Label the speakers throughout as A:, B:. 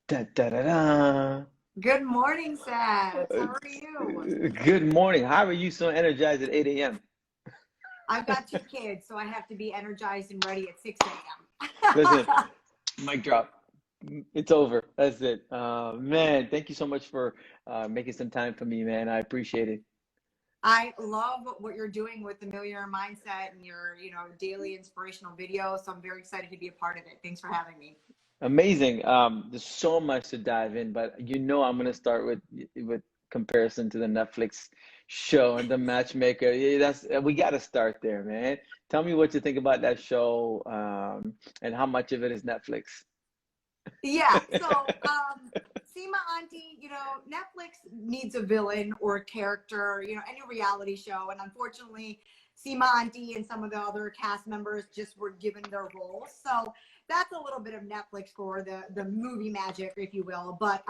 A: Da, da, da, da.
B: Good morning, Seth. How are you?
A: Good morning. How are you so energized at 8 a.m.?
B: I've got two kids, so I have to be energized and ready at 6
A: Listen,
B: a.m.
A: mic drop. It's over. That's it. Man, thank you so much for making some time for me, man. I appreciate it.
B: I love what you're doing with the Millionaire Mindset and your, daily inspirational videos. So I'm very excited to be a part of it. Thanks for having me.
A: Amazing. There's so much to dive in, but I'm gonna start with comparison to the Netflix show and the Matchmaker. Yeah, that's we got to start there, man. Tell me what you think about that show, and how much of it is Netflix.
B: Yeah. So, Sima Auntie, Netflix needs a villain or a character, any reality show. And unfortunately, Sima Auntie and some of the other cast members just were given their roles. So that's a little bit of Netflix for the movie magic, if you will. But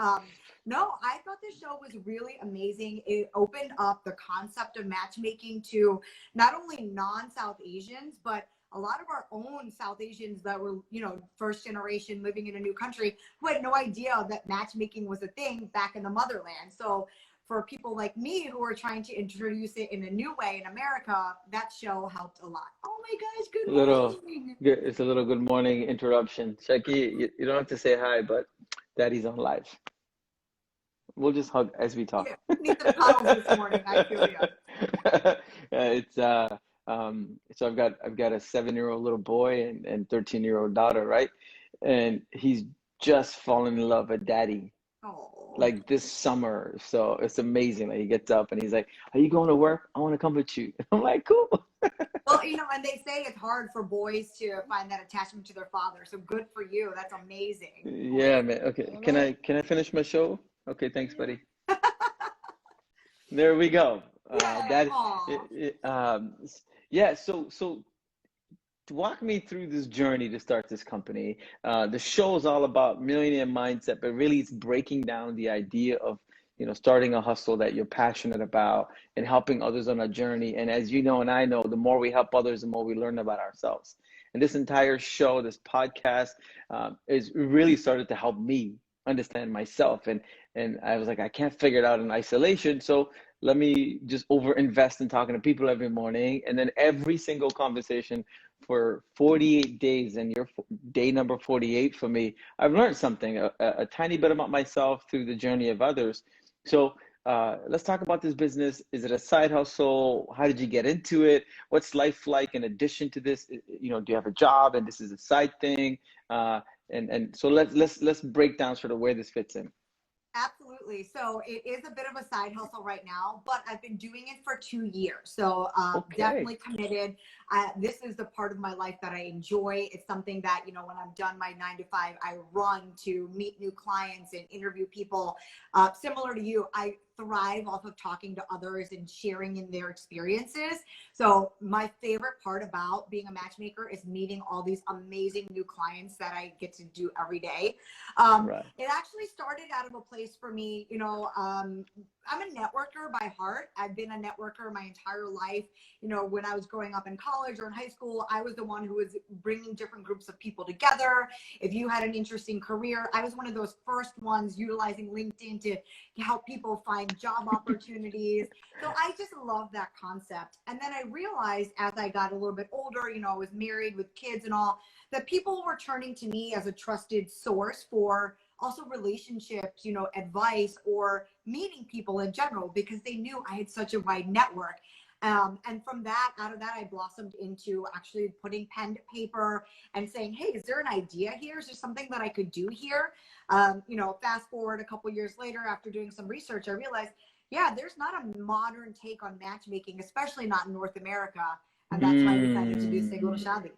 B: no, I thought the show was really amazing. It opened up the concept of matchmaking to not only non-South Asians, but a lot of our own South Asians that were, first generation living in a new country who had no idea that matchmaking was a thing back in the motherland. So for people like me who are trying to introduce it in a new way in America, that show helped a lot. Oh my gosh, good
A: Little,
B: morning.
A: it's a little good morning interruption. Shaki, you don't have to say hi, but Daddy's on live. We'll just hug as we talk.
B: Yeah, need some cuddles this morning. I feel you.
A: It's so I've got a 7-year-old little boy and 13-year-old daughter, right? And he's just fallen in love with daddy
B: Oh.
A: like this summer. So it's amazing. Like he gets up and he's like, "Are you going to work? I want to come with you." I'm like, "Cool."
B: Well, and they say it's hard for boys to find that attachment to their father. So good for you. That's amazing.
A: Yeah, man. Okay. Can I finish my show? Okay, thanks, buddy. There we go.
B: Yeah.
A: That
B: Aw.
A: yeah, so walk me through this journey to start this company. The show is all about millionaire mindset, but really it's breaking down the idea of, starting a hustle that you're passionate about and helping others on a journey. And as you know, and I know, the more we help others, the more we learn about ourselves. And this entire show, this podcast, is really started to help me understand myself. And I was like, I can't figure it out in isolation. So let me just over invest in talking to people every morning. And then every single conversation for 48 days, and you're day number 48 for me, I've learned something, a tiny bit about myself through the journey of others. So let's talk about this business. Is it a side hustle? How did you get into it? What's life like in addition to this? Do you have a job and this is a side thing? And so let's break down sort of where this fits in.
B: Absolutely. So it is a bit of a side hustle right now, but I've been doing it for 2 years. So
A: Okay.
B: definitely committed. This is the part of my life that I enjoy. It's something that, when I'm done my 9 to 5, I run to meet new clients and interview people. Similar to you, I thrive off of talking to others and sharing in their experiences. So my favorite part about being a matchmaker is meeting all these amazing new clients that I get to do every day.
A: Right.
B: It actually started out of a place for me, I'm a networker by heart. I've been a networker my entire life. When I was growing up in college or in high school, I was the one who was bringing different groups of people together. If you had an interesting career, I was one of those first ones utilizing LinkedIn to help people find job opportunities. So I just love that concept. And then I realized as I got a little bit older, I was married with kids and all, that people were turning to me as a trusted source for also relationships, advice or meeting people in general, because they knew I had such a wide network. And from that, out of that, I blossomed into actually putting pen to paper and saying, hey, is there an idea here? Is there something that I could do here? Fast forward a couple years later, after doing some research, I realized, yeah, there's not a modern take on matchmaking, especially not in North America. And that's why I decided to do Single
A: Mm.
B: Shadi.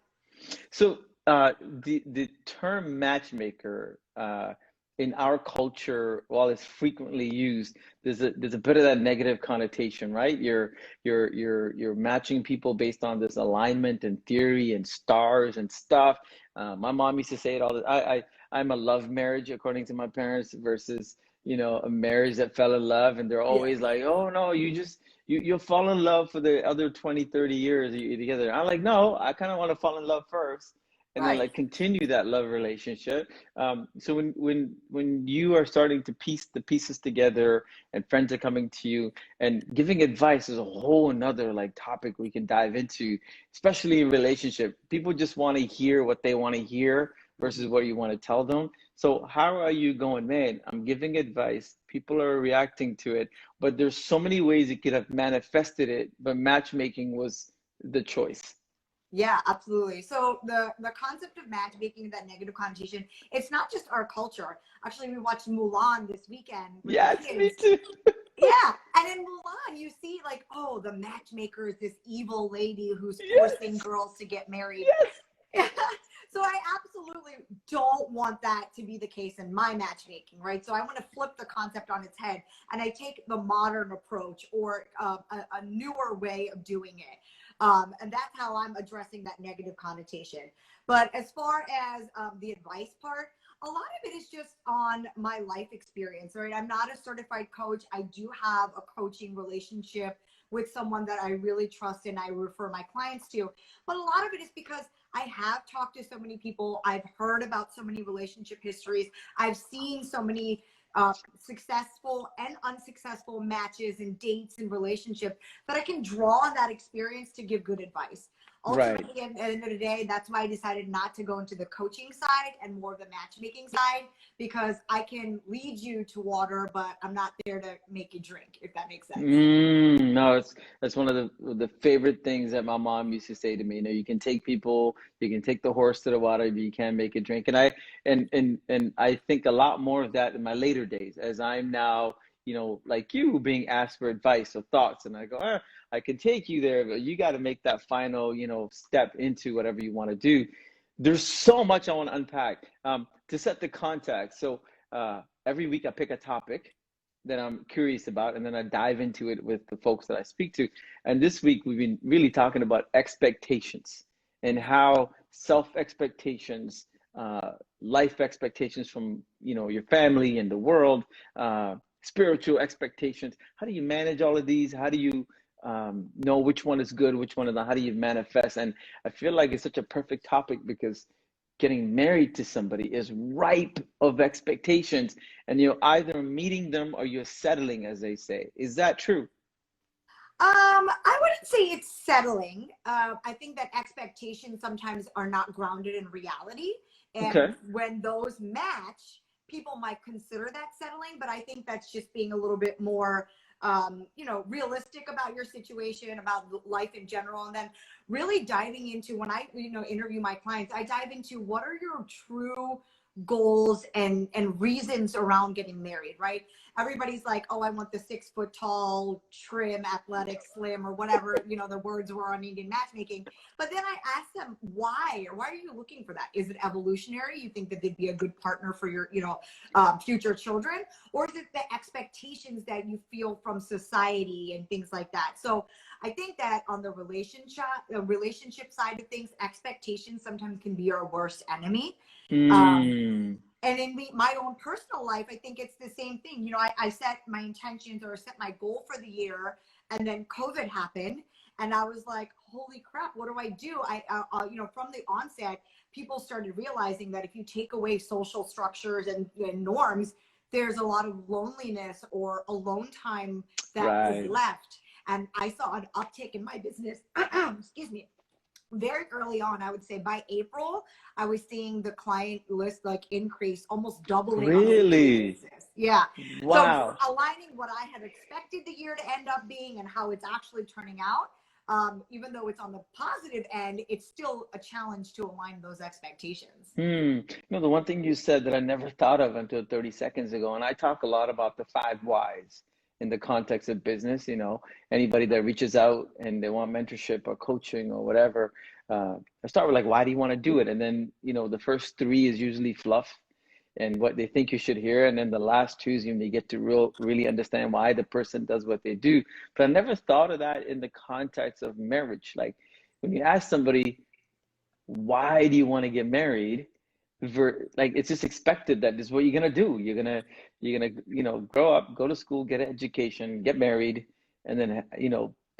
A: So the term matchmaker in our culture, while it's frequently used, there's a bit of that negative connotation, right? You're matching people based on this alignment and theory and stars and stuff. My mom used to say it all. I'm a love marriage according to my parents versus a marriage that fell in love, and they're
B: Yeah.
A: always like, oh no, you'll fall in love for the other 20, 30 years you're together. I'm like, no, I kind of want to fall in love first and then
B: Right.
A: like continue that love relationship. So when you are starting to piece the pieces together and friends are coming to you and giving advice is a whole another like topic we can dive into, especially in relationship. People just want to hear what they want to hear versus what you want to tell them. So how are you going, man? I'm giving advice. People are reacting to it, but there's so many ways you could have manifested it, but matchmaking was the choice.
B: Yeah, absolutely. So the concept of matchmaking, that negative connotation, it's not just our culture. Actually, we watched Mulan this weekend with the
A: Yes, me
B: kids.
A: too.
B: Yeah, and in Mulan, you see like, oh, the matchmaker is this evil lady who's forcing
A: Yes,
B: girls to get married.
A: yes.
B: So I absolutely don't want that to be the case in my matchmaking, right? So I want to flip the concept on its head, and I take the modern approach, or a newer way of doing it. And that's how I'm addressing that negative connotation. But as far as the advice part, a lot of it is just on my life experience, right? I'm not a certified coach. I do have a coaching relationship with someone that I really trust and I refer my clients to. But a lot of it is because I have talked to so many people. I've heard about so many relationship histories. I've seen so many successful and unsuccessful matches and dates and relationships that I can draw on that experience to give good advice.
A: Right.
B: Ultimately, at the end of the day, that's why I decided not to go into the coaching side and more of the matchmaking side, because I can lead you to water, but I'm not there to make you drink, if that makes sense.
A: No, it's that's one of the favorite things that my mom used to say to me. You know, you can take people, you can take the horse to the water, but you can't make it drink. And I think a lot more of that in my later days, as I'm now, like you, being asked for advice or thoughts, and I go, I can take you there, but you got to make that final, step into whatever you want to do. There's so much I want to unpack. To set the context, so every week I pick a topic that I'm curious about, and then I dive into it with the folks that I speak to. And this week we've been really talking about expectations and how self expectations, life expectations from your family and the world, spiritual expectations. How do you manage all of these? How do you know which one is good, which one is not? How do you manifest? And I feel like it's such a perfect topic because getting married to somebody is ripe of expectations, and you're either meeting them or you're settling, as they say. Is that true?
B: I wouldn't say it's settling. I think that expectations sometimes are not grounded in reality. And
A: Okay.
B: when those match, people might consider that settling, but I think that's just being a little bit more, realistic about your situation, about life in general. And then really diving into, when I, interview my clients, I dive into what are your true goals and reasons around getting married, right? Everybody's like, oh, I want the 6 foot tall, trim, athletic, slim, or whatever, the words were on Indian matchmaking. But then I asked them, why? Or why are you looking for that? Is it evolutionary? You think that they'd be a good partner for your, future children? Or is it the expectations that you feel from society and things like that? So I think that on the relationship side of things, expectations sometimes can be our worst enemy. Um,
A: Mm,
B: and in my own personal life, I think it's the same thing. I set my intentions or set my goal for the year, and then COVID happened, and I was like, "Holy crap! What do I do?" From the onset, people started realizing that if you take away social structures and norms, there's a lot of loneliness or alone time that is
A: right.
B: left. And I saw an uptick in my business. Excuse me, very early on. I would say by April, I was seeing the client list like increase, almost doubling on a weekly
A: Really?
B: basis. Yeah. So
A: Wow.
B: aligning what I had expected the year to end up being and how it's actually turning out, even though it's on the positive end, it's still a challenge to align those expectations.
A: The one thing you said that I never thought of until 30 seconds ago, and I talk a lot about the 5 whys in the context of business, anybody that reaches out and they want mentorship or coaching or whatever, I start with like, why do you want to do it? And then, the first three is usually fluff and what they think you should hear. And then the last two is when you get to really understand why the person does what they do. But I never thought of that in the context of marriage. Like when you ask somebody, why do you want to get married? Like it's just expected that this is what you're gonna do. You're gonna grow up, go to school, get an education, get married, and then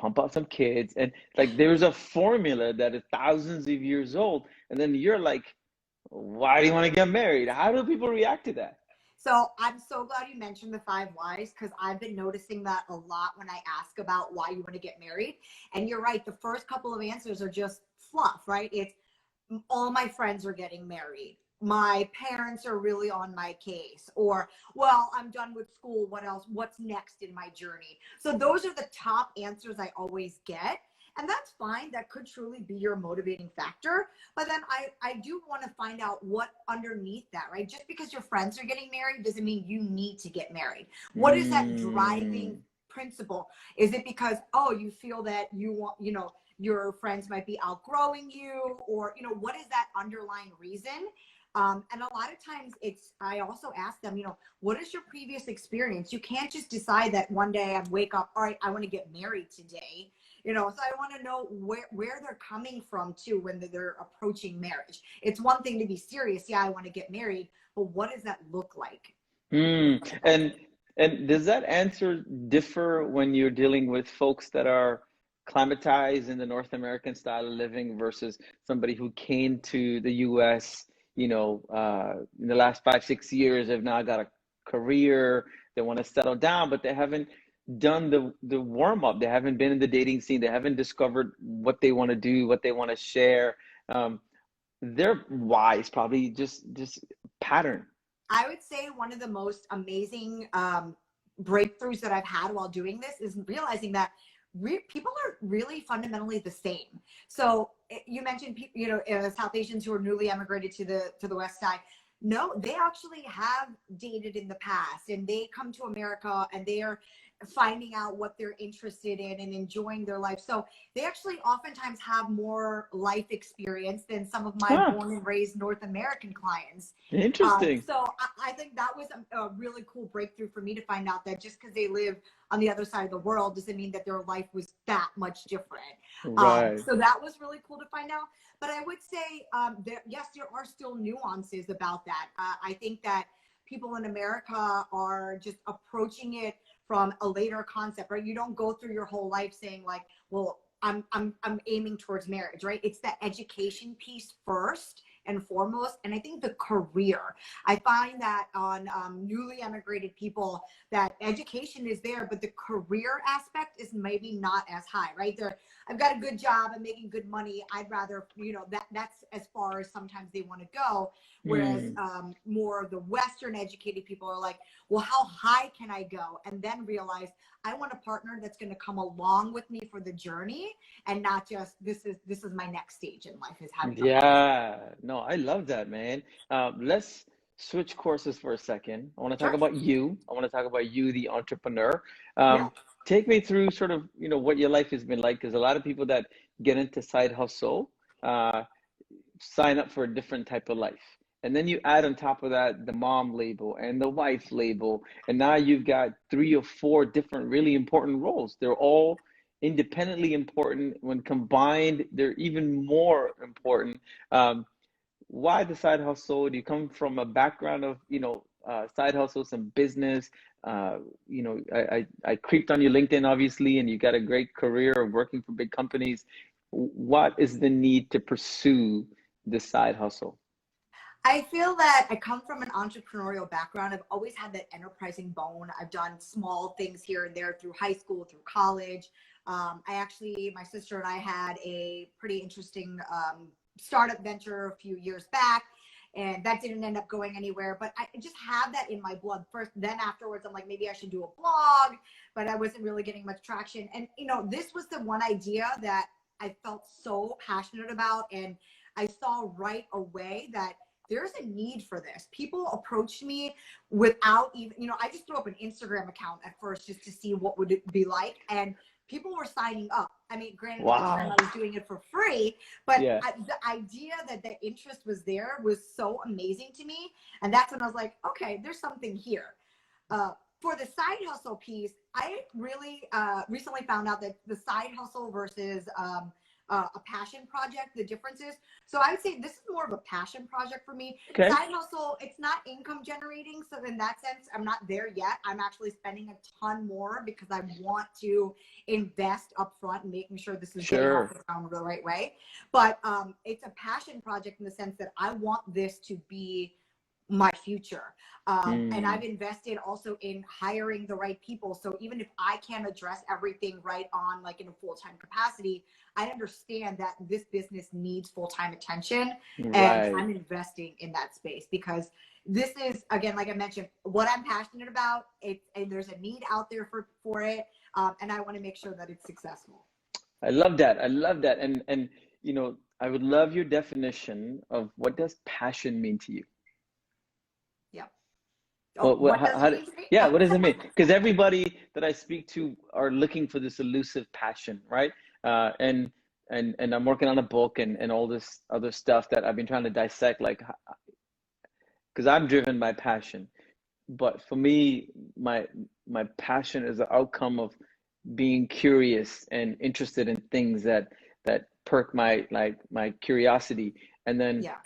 A: pump out some kids, and like there's a formula that is thousands of years old, and then you're like, why do you want to get married? How do people react to that?
B: So I'm so glad you mentioned the five whys, because I've been noticing that a lot when I ask about why you want to get married. And you're right, the first couple of answers are just fluff, right? It's all my friends are getting married. My parents are really on my case. Or, well, I'm done with school. What else? What's next in my journey? So those are the top answers I always get. And that's fine. That could truly be your motivating factor. But then I do want to find out what underneath that, right? Just because your friends are getting married doesn't mean you need to get married. What is that driving
A: Mm,
B: principle? Is it because, oh, you feel that you want, your friends might be outgrowing you, or what is that underlying reason? And a lot of times I also ask them, what is your previous experience? You can't just decide that one day I wake up, all right, I want to get married today. So I want to know where they're coming from too when they're approaching marriage. It's one thing to be serious, yeah, I want to get married, but what does that look like?
A: mm. And does that answer differ when you're dealing with folks that are climatized in the North American style of living versus somebody who came to the US, in the last 5, 6 years, have now got a career, they want to settle down, but they haven't done the warm up, they haven't been in the dating scene, they haven't discovered what they want to do, what they want to share. Their why is probably just pattern.
B: I would say one of the most amazing breakthroughs that I've had while doing this is realizing that people are really fundamentally the same. So you mentioned people, South Asians who are newly emigrated to the West Side. No, they actually have dated in the past, and they come to America and they are finding out what they're interested in and enjoying their life. So they actually oftentimes have more life experience than some of my
A: Huh,
B: born and raised North American clients.
A: interesting.
B: So I think that was a really cool breakthrough for me to find out that just because they live on the other side of the world doesn't mean that their life was that much different.
A: Right.
B: So that was really cool to find out. But I would say, yes, there are still nuances about that. I think that people in America are just approaching it from a later concept, right? You don't go through your whole life saying like, well, I'm aiming towards marriage, right? It's the education piece first and foremost. And I think the career, I find that on newly emigrated people, that education is there, but the career aspect is maybe not as high, right? I've got a good job, I'm making good money. I'd rather, that's as far as sometimes they want to go. Whereas
A: Mm.
B: more of the Western educated people are like, well, how high can I go? And then realize I want a partner that's going to come along with me for the journey, and not just this is my next stage in life, is having a partner.
A: Yeah, no, I love that, man. Let's switch courses for a second. I want to talk
B: Sure.
A: about you. I want to talk about you, the entrepreneur.
B: Yeah.
A: Um, Take me through sort of, what your life has been like, because a lot of people that get into side hustle, uh, sign up for a different type of life. And then you add on top of that the mom label and the wife label. And now you've got 3 or 4 different really important roles. They're all independently important. When combined, they're even more important. Um, why the side hustle? Do you come from a background of, side hustles and business? I creeped on your LinkedIn, obviously, and you got a great career of working for big companies. What is the need to pursue this side hustle?
B: I feel that I come from an entrepreneurial background. I've always had that enterprising bone. I've done small things here and there through high school, through college. My sister and I had a pretty interesting startup venture a few years back, and that didn't end up going anywhere. But I just have that in my blood first. Then afterwards, I'm like, maybe I should do a blog, but I wasn't really getting much traction. And, this was the one idea that I felt so passionate about. And I saw right away that there's a need for this. People approached me without even, I just threw up an Instagram account at first just to see what would it be like. And people were signing up. I mean, granted, at the time
A: Wow.
B: I was doing it for free, but
A: Yeah.
B: the idea that the interest was there was so amazing to me. And that's when I was like, okay, there's something here. For the side hustle piece, I really recently found out that the side hustle versus a passion project, the differences. So I would say this is more of a passion project for me.
A: Okay.
B: Side hustle, it's not income generating. So in that sense, I'm not there yet. I'm actually spending a ton more because I want to invest upfront and making sure this is getting off
A: Sure.
B: the ground the right way. But it's a passion project in the sense that I want this to be my future. And I've invested also in hiring the right people. So even if I can't address everything right on like in a full-time capacity, I understand that this business needs full-time attention, and
A: Right.
B: I'm investing in that space because this is, again, like I mentioned, what I'm passionate about. And there's a need out there for it. And I want to make sure that it's successful.
A: I love that. I love that. And you know, I would love your definition of what does passion mean to you?
B: Yep. Oh, what does it mean to me?
A: Yeah, what does it mean? Because everybody that I speak to are looking for this elusive passion, right? And I'm working on a book and all this other stuff that I've been trying to dissect, like, because I'm driven by passion. But for me, my passion is the outcome of being curious and interested in things that perk my curiosity. And then
B: Yeah.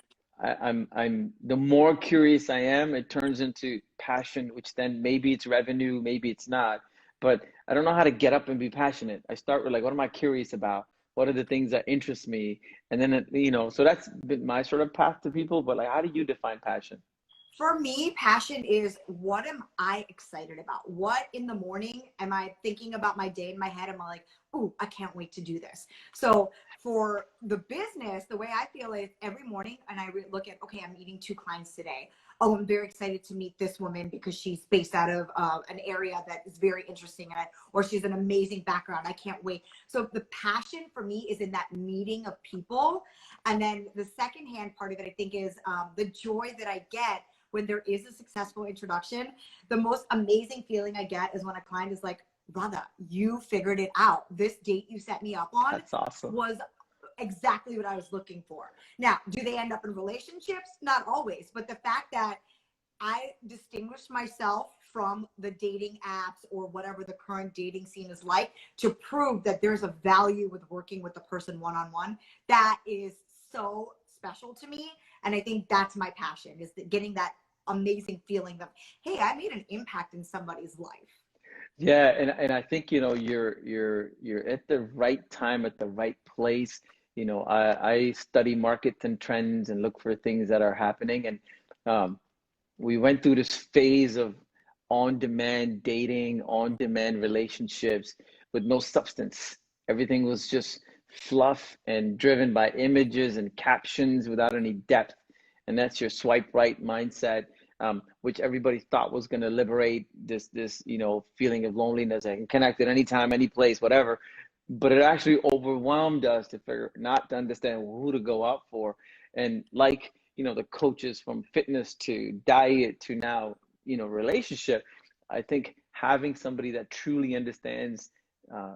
A: I'm the more curious I am, it turns into passion, which then maybe it's revenue, maybe it's not. But I don't know how to get up and be passionate. I start with like, what am I curious about? What are the things that interest me? And then, you know, so that's been my sort of path to people. But like, how do you define passion?
B: For me, passion is what am I excited about? What in the morning am I thinking about my day in my head? Am I like, ooh, I can't wait to do this? So for the business, the way I feel is every morning, and I look at, okay, I'm meeting 2 clients today. Oh, I'm very excited to meet this woman because she's based out of an area that is very interesting, or she's an amazing background. I can't wait. So the passion for me is in that meeting of people. And then the secondhand part of it, I think, is the joy that I get when there is a successful introduction. The most amazing feeling I get is when a client is like, Radha, you figured it out. This date you set me up on
A: That's awesome.
B: was exactly what I was looking for. Now, do they end up in relationships? Not always, but the fact that I distinguished myself from the dating apps or whatever the current dating scene is like to prove that there's a value with working with the person one-on-one, that is so special to me. And I think that's my passion, is getting that amazing feeling of, hey, I made an impact in somebody's life.
A: Yeah, and I think, you know, you're at the right time at the right place. You know, I study markets and trends and look for things that are happening. And we went through this phase of on-demand dating, on-demand relationships with no substance. Everything was just fluff and driven by images and captions without any depth. And that's your swipe right mindset, which everybody thought was going to liberate this you know feeling of loneliness. I can connect at any time, any place, whatever. But it actually overwhelmed us to figure not to understand who to go out for. And like, you know, the coaches from fitness to diet to now, you know, relationship, I think having somebody that truly understands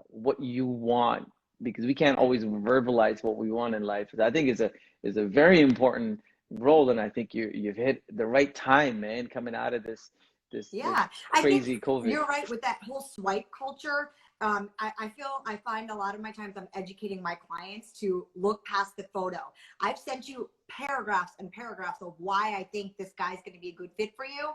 A: what you want, because we can't always verbalize what we want in life, I think is a very important role. And I think you've hit the right time, man, coming out of this
B: Yeah, I think
A: crazy COVID.
B: you're right with that whole swipe culture. I find a lot of my times I'm educating my clients to look past the photo. I've sent you paragraphs and paragraphs of why I think this guy's going to be a good fit for you.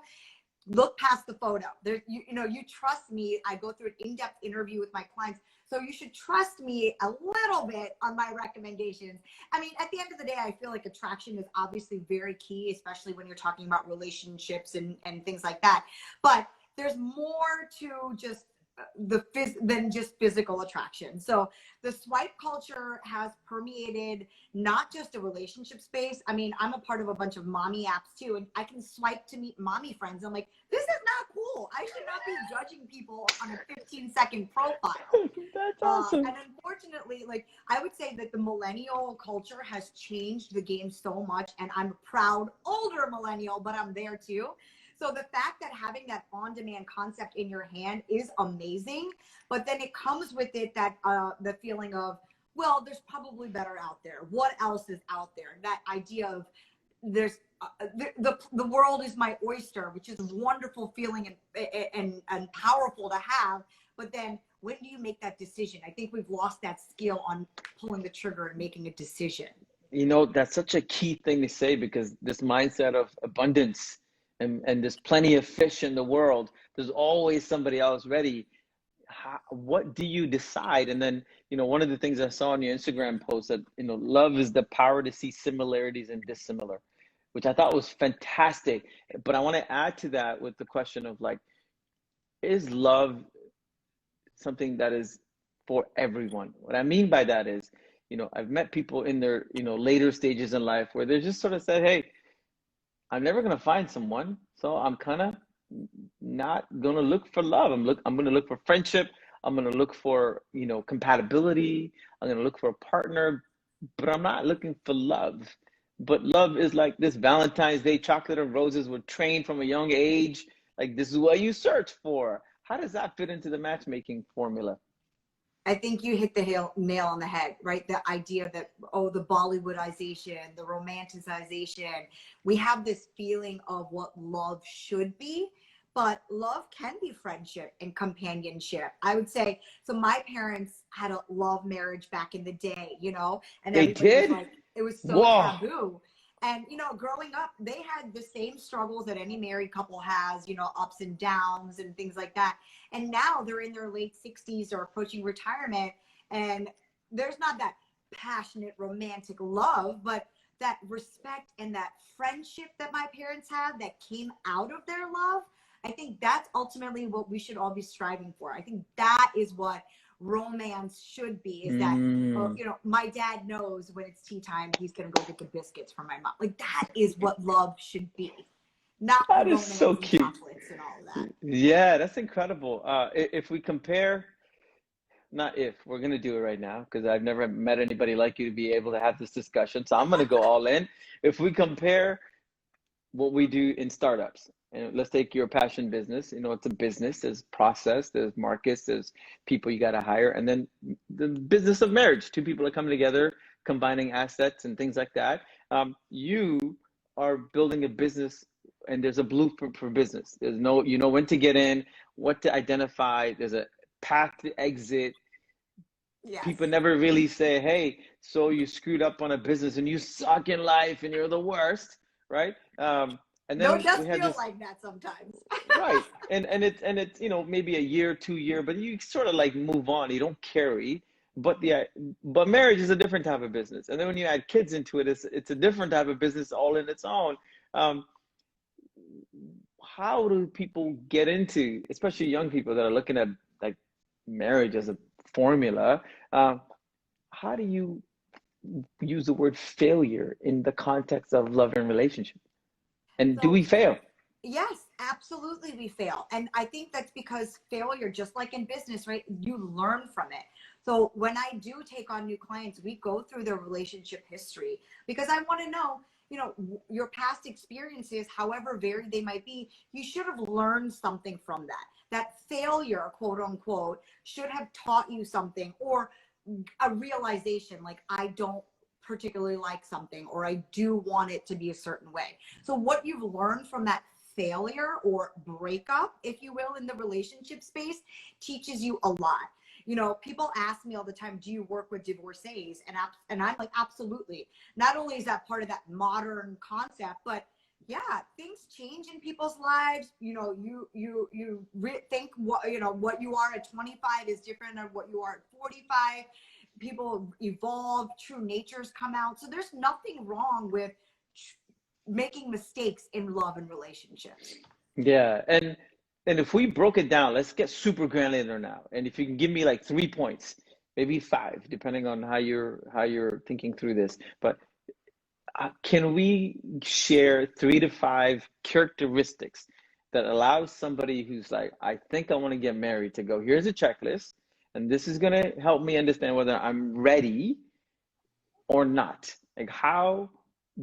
B: Look past the photo. You trust me. I go through an in-depth interview with my clients. So you should trust me a little bit on my recommendations. I mean, at the end of the day, I feel like attraction is obviously very key, especially when you're talking about relationships and things like that. But there's more to just than just physical attraction. So the swipe culture has permeated not just a relationship space. I mean, I'm a part of a bunch of mommy apps too, and I can swipe to meet mommy friends. I'm like, this is not cool. I should not be judging people on a 15-second profile.
A: That's awesome.
B: And unfortunately, like I would say that the millennial culture has changed the game so much, and I'm a proud older millennial, but I'm there too. So the fact that having that on-demand concept in your hand is amazing, but then it comes with it that the feeling of, well, there's probably better out there. What else is out there? That idea of there's the world is my oyster, which is a wonderful feeling and powerful to have. But then when do you make that decision? I think we've lost that skill on pulling the trigger and making a decision.
A: You know, that's such a key thing to say, because this mindset of abundance, and there's plenty of fish in the world. There's always somebody else ready. What do you decide? And then, you know, one of the things I saw on your Instagram post, that, you know, love is the power to see similarities and dissimilar, which I thought was fantastic. But I want to add to that with the question of like, is love something that is for everyone? What I mean by that is, you know, I've met people in their, you know, later stages in life where they just sort of said, hey, I'm never going to find someone, so I'm kind of not going to look for love. I'm going to look for friendship. I'm going to look for, you know, compatibility. I'm going to look for a partner, but I'm not looking for love. But love is like this Valentine's Day chocolate and roses. Were trained from a young age. Like, this is what you search for. How does that fit into the matchmaking formula?
B: I think you hit the nail on the head, right? The idea that, oh, the Bollywoodization, the romanticization, we have this feeling of what love should be, but love can be friendship and companionship. I would say, so my parents had a love marriage back in the day, you know, and
A: They
B: everybody was
A: did?
B: like, it was so
A: Whoa.
B: taboo. And, you know, growing up, they had the same struggles that any married couple has, you know, ups and downs and things like that. And now they're in their late 60s or approaching retirement. And there's not that passionate romantic love, but that respect and that friendship that my parents had that came out of their love. I think that's ultimately what we should all be striving for. I think that is what romance should be, is that, you know, my dad knows when it's tea time, he's going to go get the biscuits for my mom. Like, that is what love should be, not the
A: That is
B: romance
A: so
B: and
A: cute.
B: chocolates and all of that.
A: Yeah, that's incredible. If we compare, not if, we're going to do it right now, because I've never met anybody like you to be able to have this discussion. So I'm going to go all in. If we compare what we do in startups, and let's take your passion business. You know, it's a business. There's process, there's markets, there's people you got to hire, and then the business of marriage. Two people are coming together, combining assets and things like that. You are building a business, and there's a blueprint for business. There's no, you know when to get in, what to identify. There's a path to exit.
B: Yes.
A: People never really say, hey, so you screwed up on a business and you suck in life and you're the worst, right? And
B: Though
A: then
B: it does
A: we had
B: feel
A: this,
B: like that sometimes.
A: right? And it's you know, maybe a year, 2 year, but you sort of like move on. You don't carry. But marriage is a different type of business. And then when you add kids into it, it's a different type of business all in its own. Um, how do people get into, especially young people that are looking at like marriage as a formula? How do you use the word failure in the context of love and relationship? And do
B: So
A: we fail?
B: yes, absolutely we fail. And I think that's because failure, just like in business, right? You learn from it. So when I do take on new clients, we go through their relationship history, because I want to know, you know, your past experiences, however varied they might be, you should have learned something from that. That failure, quote unquote, should have taught you something, or a realization like, I don't particularly like something, or I do want it to be a certain way. So what you've learned from that failure or breakup, if you will, in the relationship space teaches you a lot. You know, people ask me all the time, do you work with divorcees? And I'm like, absolutely. Not only is that part of that modern concept, but yeah, things change in people's lives. You know, you think what, you know, what you are at 25 is different than what you are at 45. People evolve, true natures come out. So there's nothing wrong with making mistakes in love and relationships.
A: Yeah, and if we broke it down, let's get super granular now. And if you can give me like 3 points, maybe five, depending on how you're thinking through this. But can we share 3 to 5 characteristics that allows somebody who's like, I think I want to get married, to go, here's a checklist, and this is going to help me understand whether I'm ready or not? Like, how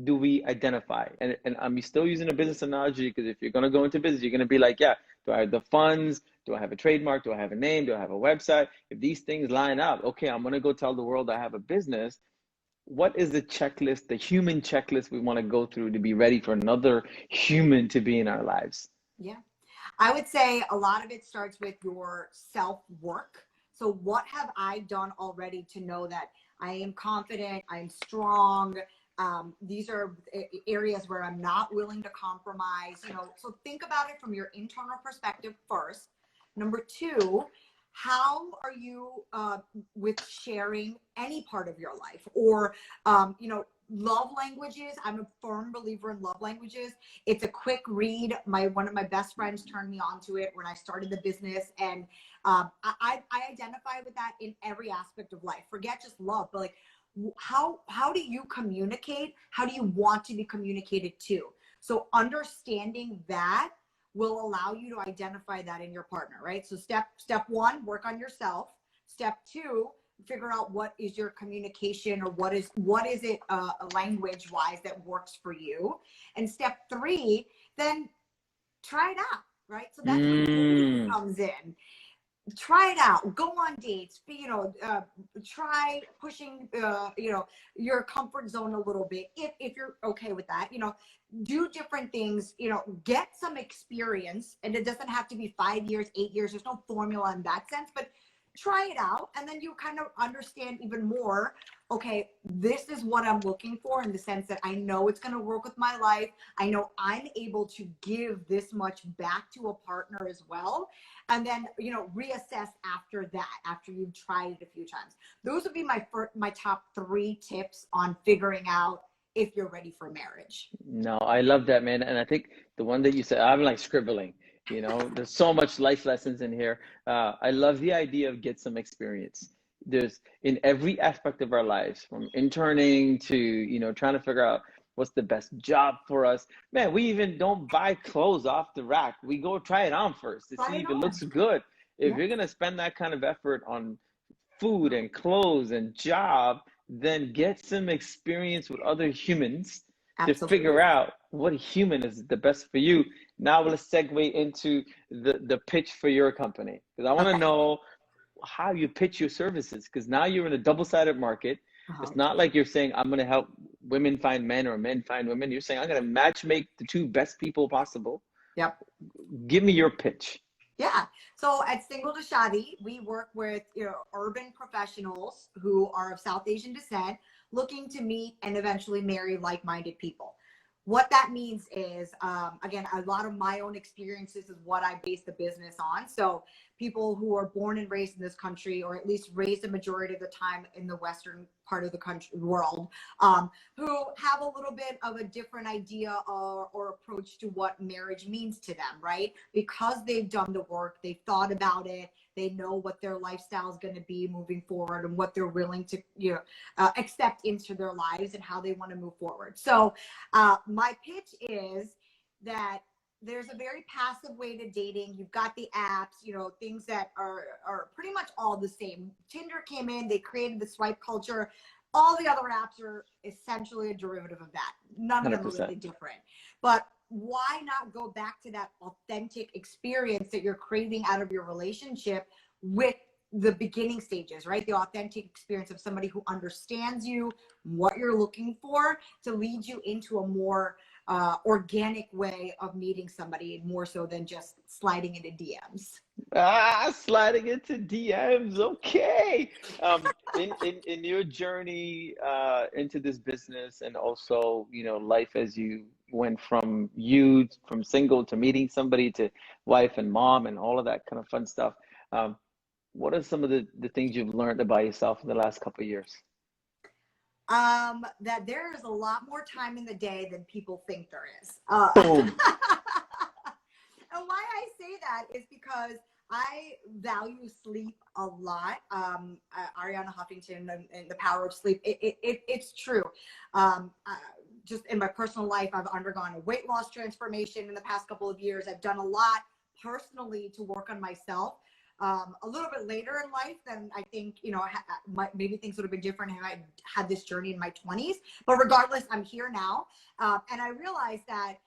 A: do we identify? And I'm still using a business analogy, because if you're going to go into business, you're going to be like, yeah, do I have the funds? Do I have a trademark? Do I have a name? Do I have a website? If these things line up, okay, I'm going to go tell the world I have a business. what is the checklist, the human checklist we want to go through to be ready for another human to be in our lives?
B: Yeah. I would say a lot of it starts with your self work. So, what have I done already to know that I am confident, I'm strong? These are areas where I'm not willing to compromise. So think about it from your internal perspective first. Number two, how are you with sharing any part of your life, or love languages? I'm a firm believer in love languages. It's a quick read. One of my best friends turned me on to it when I started the business, and I identify with that in every aspect of life. Forget just love, but like, how do you communicate? How do you want to be communicated to? So understanding that will allow you to identify that in your partner, right? So step one, work on yourself. Step two, figure out what is your communication, or what is it language wise that works for you. And step three, then try it out, right? So that's where dating
A: Mm.
B: comes in. Try it out, go on dates, try pushing your comfort zone a little bit, if you're okay with that. Do different things, get some experience, and it doesn't have to be 5 years, 8 years. There's no formula in that sense, but try it out, and then you kind of understand even more. Okay, this is what I'm looking for, in the sense that I know it's going to work with my life. I know I'm able to give this much back to a partner as well. And then reassess after that, after you've tried it a few times. Those would be my top 3 tips on figuring out if you're ready for marriage.
A: No, I love that, man. And I think the one that you said, I'm like scribbling, there's so much life lessons in here. I love the idea of get some experience. There's in every aspect of our lives, from interning to, trying to figure out what's the best job for us. Man, we even don't buy clothes off the rack. We go try it on first to see
B: Try it
A: if it
B: on.
A: looks good. If
B: Yeah,
A: you're gonna spend that kind of effort on food and clothes and job, then get some experience with other humans to
B: absolutely.
A: figure out what human is the best for you. Now let's segue into the pitch for your company, because I want to
B: Okay.
A: know how you pitch your services, because now you're in a double-sided market.
B: Uh-huh.
A: It's not like you're saying I'm going to help women find men or men find women. You're saying I'm going to match make the two best people possible.
B: Yep.
A: Give me your pitch.
B: Yeah. So at Single to Shadi, we work with urban professionals who are of South Asian descent, looking to meet and eventually marry like-minded people. What that means is, again, a lot of my own experiences is what I base the business on. So people who are born and raised in this country, or at least raised a majority of the time in the Western part of the country world, who have a little bit of a different idea or approach to what marriage means to them, right? Because they've done the work, they've thought about it, they know what their lifestyle is going to be moving forward, and what they're willing to accept into their lives, and how they want to move forward. So my pitch is that there's a very passive way to dating. You've got the apps, things that are pretty much all the same. Tinder came in, they created the swipe culture. All the other apps are essentially a derivative of that. None of them are
A: 100%.
B: really different. But why not go back to that authentic experience that you're craving out of your relationship with the beginning stages, right? The authentic experience of somebody who understands you, what you're looking for, to lead you into a more organic way of meeting somebody, more so than just sliding into DMs.
A: Sliding into DMs. Okay. In your journey into this business, and also, life as you went from single to meeting somebody to wife and mom and all of that kind of fun stuff. What are some of the things you've learned about yourself in the last couple of years?
B: That there is a lot more time in the day than people think there is.
A: Boom.
B: And why I say that is because I value sleep a lot. Ariana Huffington and The Power of Sleep. It's true. Just in my personal life, I've undergone a weight loss transformation in the past couple of years. I've done a lot personally to work on myself. A little bit later in life than I think, maybe things would have been different had I had this journey in my 20s. But regardless, I'm here now. And I realized that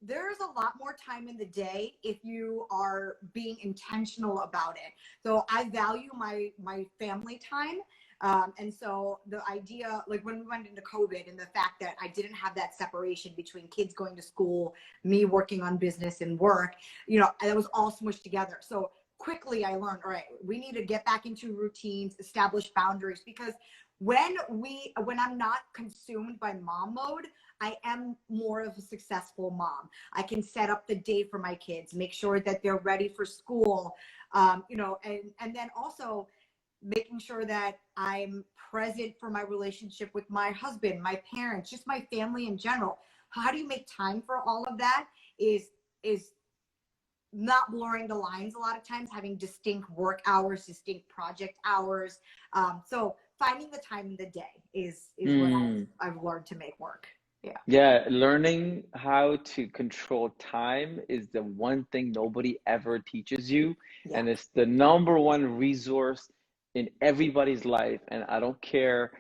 B: there's a lot more time in the day if you are being intentional about it. So I value my family time. And so the idea, like when we went into COVID and the fact that I didn't have that separation between kids going to school, me working on business and work, you know, that was all smushed together. So quickly I learned, all right, we need to get back into routines, establish boundaries, because when I'm not consumed by mom mode, I am more of a successful mom. I can set up the day for my kids, make sure that they're ready for school, you know, and then also making sure that I'm present for my relationship with my husband, my parents, just my family in general. How do you make time for all of that is not blurring the lines a lot of times, having distinct work hours, distinct project hours. So finding the time in the day is what
A: Mm.
B: I've learned to make work. Yeah.
A: Yeah, learning how to control time is the one thing nobody ever teaches you,
B: Yeah.
A: and it's the number one resource in everybody's life. And I don't care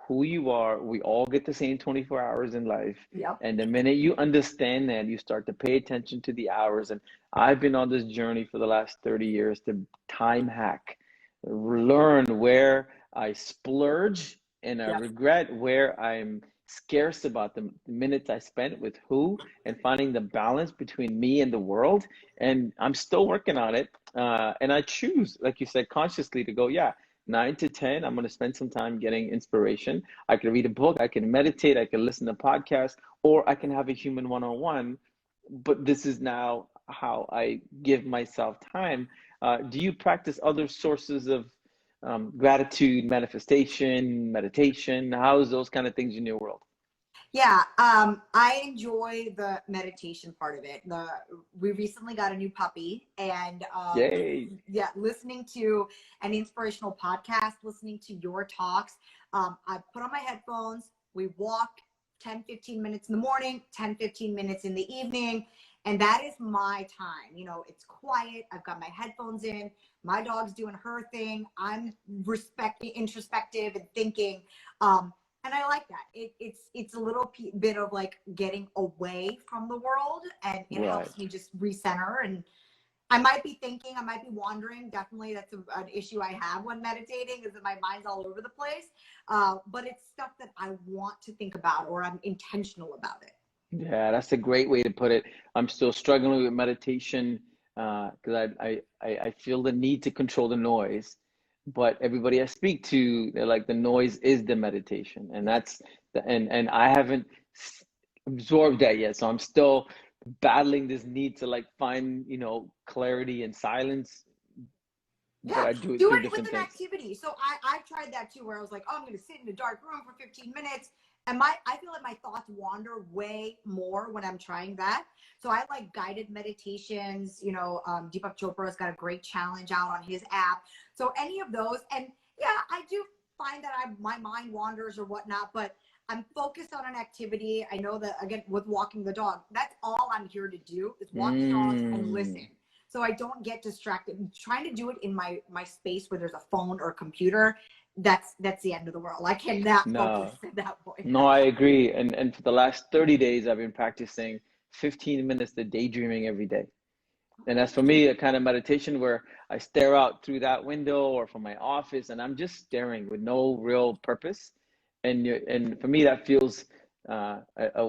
A: who you are, we all get the same 24 hours in life.
B: Yep.
A: And the minute you understand that, you start to pay attention to the hours. And I've been on this journey for the last 30 years to time hack, learn where I splurge and I
B: Yep.
A: regret, where I'm scarce about the minutes I spent with who, and finding the balance between me and the world. And I'm still working on it. And I choose, like you said, consciously to go, yeah, 9 to 10, I'm going to spend some time getting inspiration. I can read a book, I can meditate, I can listen to podcasts, or I can have a human one-on-one. But this is now how I give myself time. Do you practice other sources of gratitude, manifestation, meditation? How's those kind of things in your world?
B: Yeah, I enjoy the meditation part of it. We recently got a new puppy, and
A: Yay.
B: yeah, listening to an inspirational podcast, listening to your talks. I put on my headphones. We walk 10-15 minutes in the morning, 10-15 minutes in the evening, and that is my time. You know, it's quiet. I've got my headphones in. My dog's doing her thing. I'm respecting, introspective, and thinking. And I like that. It's a little bit of like getting away from the world, and it
A: Right.
B: helps me just recenter. And I might be thinking, I might be wandering. Definitely, that's an issue I have when meditating, is that my mind's all over the place. But it's stuff that I want to think about, or I'm intentional about it.
A: Yeah, that's a great way to put it. I'm still struggling with meditation because I feel the need to control the noise. But everybody I speak to, they're like, the noise is the meditation. And
B: Yeah.
A: that's and I haven't absorbed that yet. So I'm still battling this need to like find, clarity and silence, but
B: Yeah,
A: I do it
B: do
A: through
B: it with
A: different
B: an
A: things.
B: activity. So I've tried that too, where I was like, oh, I'm going to sit in a dark room for 15 minutes. And I feel like my thoughts wander way more when I'm trying that. So I like guided meditations. You know, Deepak Chopra's got a great challenge out on his app. So any of those, and yeah, I do find that my mind wanders or whatnot, but I'm focused on an activity. I know that, again, with walking the dog, that's all I'm here to do, is walk the dog and listen.
A: Mm.
B: So I don't get distracted. I'm trying to do it in my space where there's a phone or a computer. That's the end of the world. I cannot focus
A: No.
B: at that point.
A: No, I agree. And for the last 30 days, I've been practicing 15 minutes of daydreaming every day. And that's for me a kind of meditation where I stare out through that window or from my office and I'm just staring with no real purpose. And for me, that feels a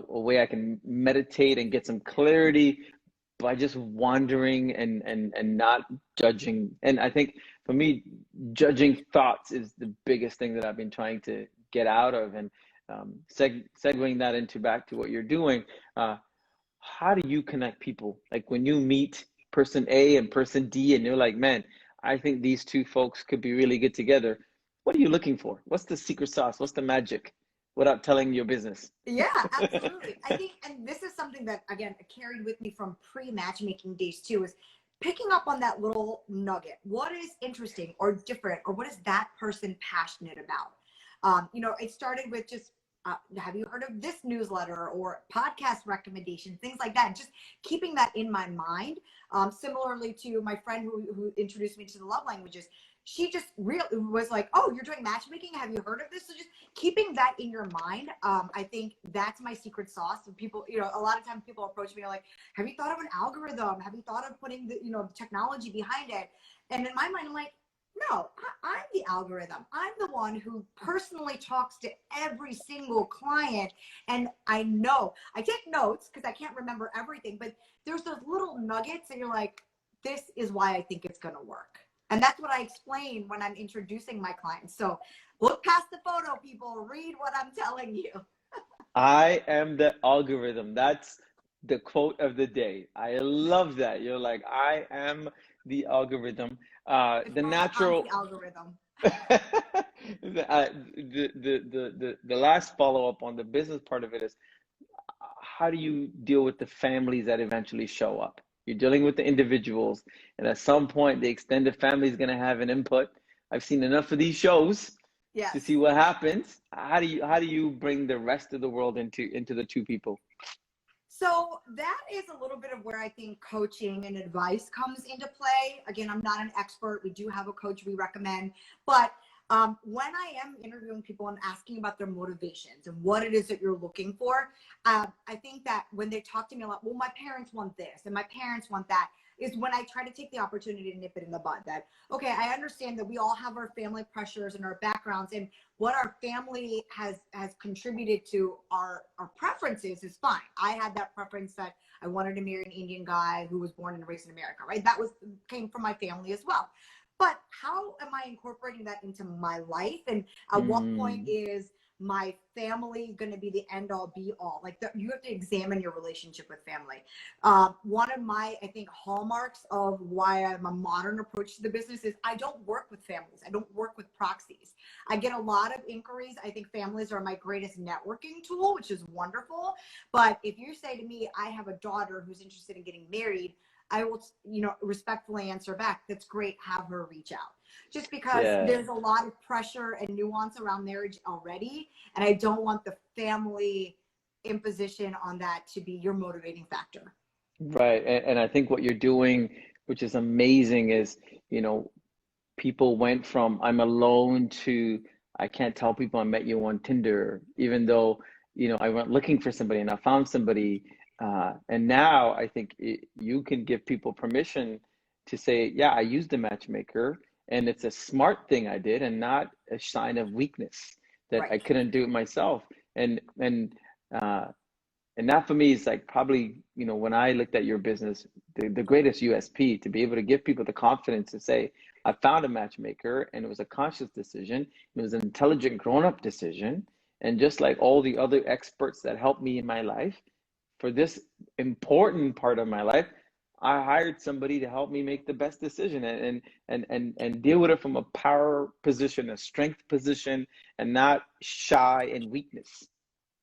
A: way I can meditate and get some clarity by just wandering and not judging. And I think for me, judging thoughts is the biggest thing that I've been trying to get out of. And segueing that into back to what you're doing, how do you connect people? Like when you meet person A and person D, and you're like, man, I think these two folks could be really good together. What are you looking for? What's the secret sauce? What's the magic? Without telling your business.
B: Yeah, absolutely. I think, and this is something that, again, carried with me from pre-matchmaking days too, is picking up on that little nugget. What is interesting or different, or what is that person passionate about? You know, it started with just, have you heard of this newsletter or podcast recommendation, things like that. Just keeping that in my mind. Similarly to my friend who introduced me to the love languages, she just really was like, oh, you're doing matchmaking, have you heard of this? So just keeping that in your mind. I think that's my secret sauce. And people, you know, a lot of times people approach me like, have you thought of an algorithm? Have you thought of putting the, you know, technology behind it? And in my mind, I'm like, No, I'm the algorithm. I'm the one who personally talks to every single client. And I know I take notes because I can't remember everything, but there's those little nuggets and you're like, this is why I think it's going to work. And that's what I explain when I'm introducing my clients. So look past the photo, people, read what I'm telling you.
A: I am the algorithm. That's the quote of the day. I love that. You're like, I am the algorithm.
B: It's
A: The
B: called the
A: natural,
B: anti-algorithm.
A: the last follow up on the business part of it is how do you deal with the families that eventually show up? You're dealing with the individuals, and at some point, the extended family is going to have an input. I've seen enough of these shows to
B: Yes.
A: see what happens. How do you bring the rest of the world into the two people?
B: So that is a little bit of where I think coaching and advice comes into play. Again, I'm not an expert. We do have a coach we recommend, but when I am interviewing people and asking about their motivations and what it is that you're looking for, I think that when they talk to me a lot, well, my parents want this and my parents want that, is when I try to take the opportunity to nip it in the bud. That, okay, I understand that we all have our family pressures and our backgrounds, and what our family has contributed to our preferences is fine. I had that preference that I wanted to marry an Indian guy who was born and raised in America, right? That was came from my family as well. But how am I incorporating that into my life? And at what point
A: Mm,
B: is my family going to be the end all be all? Like you have to examine your relationship with family. One of my, I think, hallmarks of why I'm a modern approach to the business is I don't work with families. I don't work with proxies. I get a lot of inquiries. I think families are my greatest networking tool, which is wonderful. But if you say to me, I have a daughter who's interested in getting married, I will, respectfully answer back, that's great, have her reach out. Just because
A: yeah.
B: there's a lot of pressure and nuance around marriage already. And I don't want the family imposition on that to be your motivating factor.
A: Right. And I think what you're doing, which is amazing, is, you know, people went from I'm alone to I can't tell people I met you on Tinder, even though, I went looking for somebody and I found somebody. And now I think you can give people permission to say, yeah, I used a matchmaker and it's a smart thing I did and not a sign of weakness that I
B: Right.
A: couldn't do it myself. And and that for me is like probably, when I looked at your business, the greatest USP to be able to give people the confidence to say, I found a matchmaker and it was a conscious decision. It was an intelligent grown-up decision. And just like all the other experts that helped me in my life, for this important part of my life, I hired somebody to help me make the best decision and deal with it from a power position, a strength position, and not shy and weakness.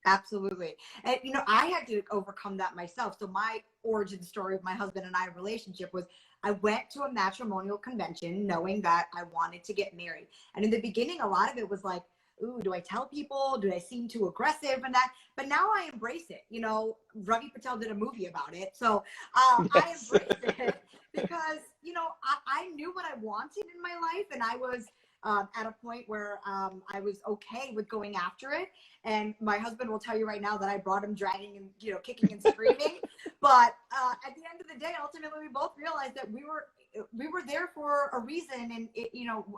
B: Absolutely. And I had to overcome that myself. So my origin story of my husband and I relationship was I went to a matrimonial convention knowing that I wanted to get married. And in the beginning, a lot of it was like, ooh, do I tell people? Do I seem too aggressive and that? But now I embrace it. Ravi Patel did a movie about it. So I
A: Yes.
B: embrace it because, I knew what I wanted in my life and I was at a point where I was okay with going after it. And my husband will tell you right now that I brought him dragging and, kicking and screaming. But at the end of the day, ultimately, we both realized that we were there for a reason, and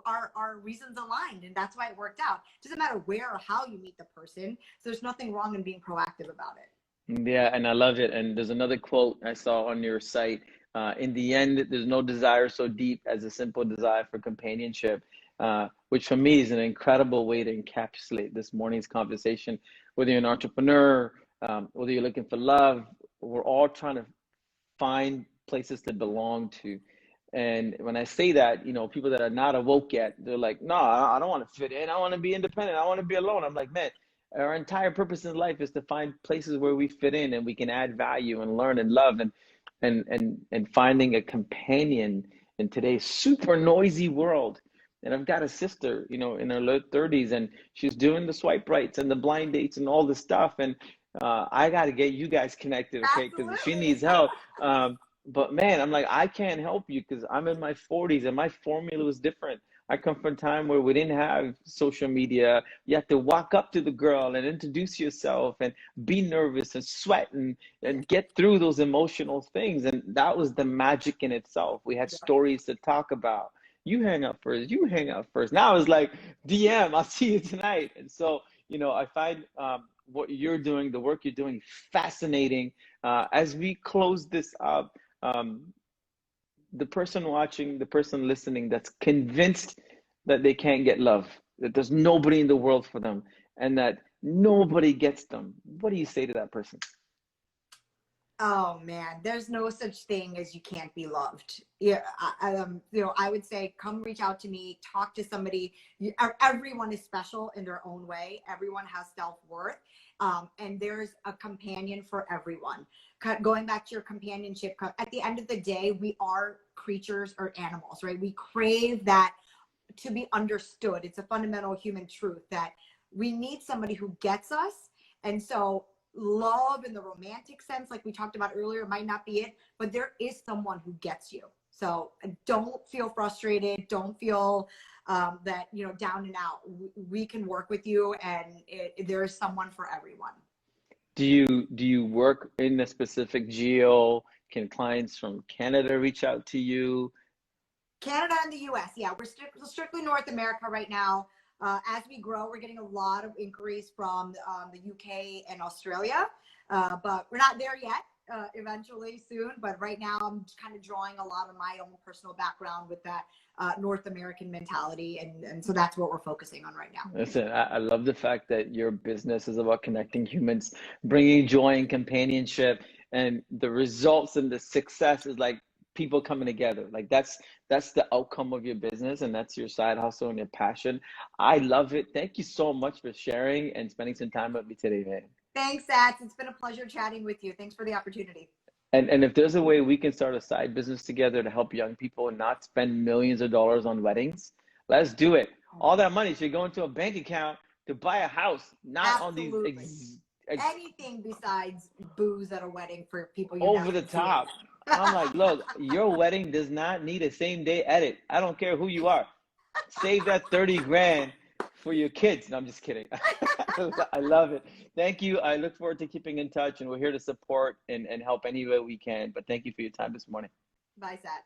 B: our reasons aligned, and that's why it worked out. It doesn't matter where or how you meet the person. So there's nothing wrong in being proactive about it.
A: Yeah, and I love it. And there's another quote I saw on your site. In the end, there's no desire so deep as a simple desire for companionship, which for me is an incredible way to encapsulate this morning's conversation. Whether you're an entrepreneur, whether you're looking for love, we're all trying to find places to belong to. And when I say that, people that are not awoke yet, they're like, no, I don't want to fit in. I want to be independent. I want to be alone. I'm like, man, our entire purpose in life is to find places where we fit in and we can add value and learn and love and finding a companion in today's super noisy world. And I've got a sister, in her late 30s, and she's doing the swipe rights and the blind dates and all this stuff. And I got to get you guys connected, okay? Because she
B: Absolutely.
A: needs help. But man, I'm like, I can't help you because I'm in my 40s and my formula was different. I come from a time where we didn't have social media. You have to walk up to the girl and introduce yourself and be nervous and sweat and get through those emotional things. And that was the magic in itself. We had stories to talk about. You hang out first. You hang out first. Now it's like DM. I'll see you tonight. And so, I find what you're doing, the work you're doing, fascinating. As we close this up, um, the person watching, the person listening that's convinced that they can't get love, that there's nobody in the world for them, and that nobody gets them, what do you say to that person?
B: Oh man, there's no such thing as you can't be loved. Yeah, I would say come reach out to me, talk to somebody. Everyone is special in their own way. Everyone has self-worth, and there's a companion for everyone. Going back to your companionship, at the end of the day, we are creatures or animals, right? We crave that to be understood. It's a fundamental human truth that we need somebody who gets us. And so love in the romantic sense, like we talked about earlier, might not be it, but there is someone who gets you. So don't feel frustrated. Don't feel that, down and out. We can work with you, and there is someone for everyone.
A: Do you work in a specific geo? Can clients from Canada reach out to you?
B: Canada and the US. Yeah, we're strictly North America right now. As we grow, we're getting a lot of inquiries from the UK and Australia, but we're not there yet. Eventually, soon. But right now, I'm kind of drawing a lot of my own personal background with that North American mentality, and so that's what we're focusing on right now.
A: Listen, I love the fact that your business is about connecting humans, bringing joy and companionship, and the results and the success is like people coming together. Like that's the outcome of your business, and that's your side hustle and your passion. I love it. Thank you so much for sharing and spending some time with me today, man.
B: Thanks, Sats. It's been a pleasure chatting with you. Thanks for the opportunity.
A: And if there's a way we can start a side business together to help young people not spend millions of dollars on weddings, let's do it. All that money should go into a bank account to buy a house, not on these
B: Absolutely. Anything besides booze at a wedding for people you
A: over
B: never
A: the
B: see
A: top.
B: again.
A: I'm like, look, your wedding does not need a same day edit. I don't care who you are. Save that 30 grand for your kids. No, I'm just kidding. I love it. Thank you. I look forward to keeping in touch, and we're here to support and help any way we can. But thank you for your time this morning.
B: Bye, Sat.